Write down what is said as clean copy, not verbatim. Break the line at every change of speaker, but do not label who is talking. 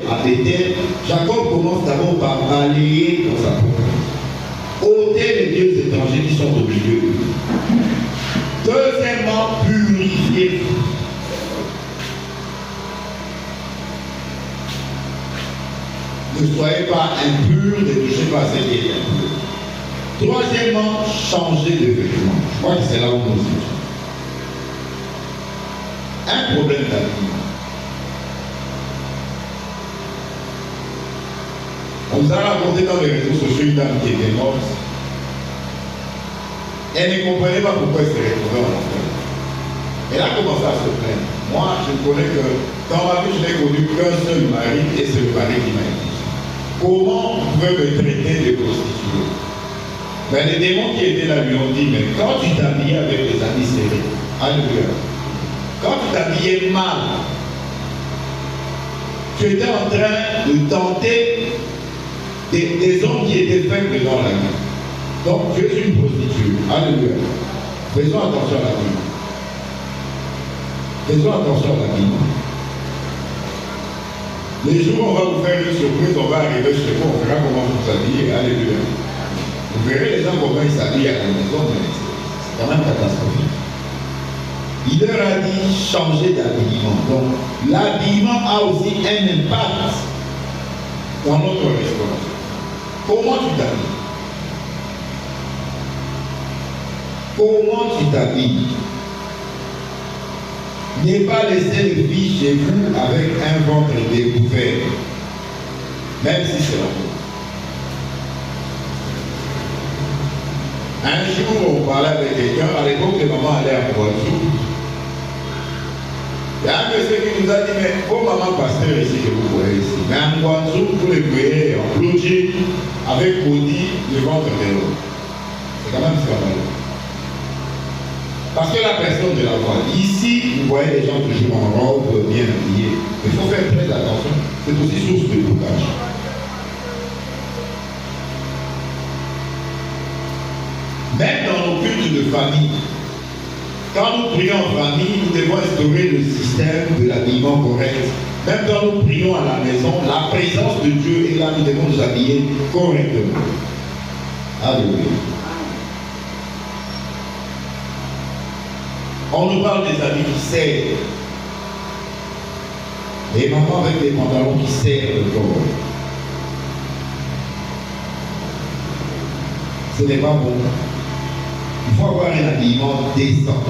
à Béthel, Jacob commence d'abord par balayer dans sa propre. Ôter les dieux étrangers qui sont au milieu. Deuxièmement, purifier. Ne soyez pas impurs, ne touchez pas à ce qui est impur. Troisièmement, changer de vêtements. Je crois que c'est là où nous sommes. Un problème d'habillement. On nous a raconté dans les réseaux sociaux une dame qui était morte. Elle ne comprenait pas pourquoi elle s'est retrouvée en enfer. Elle a commencé à se plaindre. Moi, je connais que dans ma vie, je n'ai connu qu'un seul mari et c'est le mari qui m'a dit. Comment vous pouvez me traiter de prostituée? Ben, les démons qui étaient là lui ont dit, mais quand tu t'habillais avec les habits serrés, alléluia, quand tu t'habillais mal, tu étais en train de tenter des hommes qui étaient faibles dans la vie. Donc tu es une prostituée. Alléluia. Faisons attention à la vie. Faisons attention à la vie. Les jours où on va vous faire une surprise, on va arriver chez vous, on verra comment vous habillez. Alléluia. Vous verrez les gens comment ils s'habillent à la maison, mais c'est quand même catastrophique. Il leur a dit changer d'habillement. Donc l'habillement a aussi un impact dans notre restauration. Comment tu t'habilles? Comment tu t'habilles? N'ayez pas laissé les filles chez vous avec un ventre découvert, même si c'est la faute. Un jour, on parlait avec quelqu'un, à l'époque, les mamans allaient à Guangzhou. Il y a un monsieur qui nous a dit, mais vos mamans pasteur ici que vous voyez ici, mais en Guangzhou, vous les voyez en blue jean, avec body, le ventre de l'eau. C'est quand même scandaleux. Parce que la personne de la voix, ici, vous voyez les gens toujours en robe, bien habillés. Il faut faire très attention. C'est aussi source de blocage. Même dans nos cultes de famille, quand nous prions en famille, nous devons instaurer le système de l'habillement correct. Même quand nous prions à la maison, la présence de Dieu est là, nous devons nous habiller correctement. Alléluia. On nous parle des habits qui serrent. Les mamans avec des pantalons qui serrent le corps. Ce n'est pas bon. Il faut avoir un habillement décent.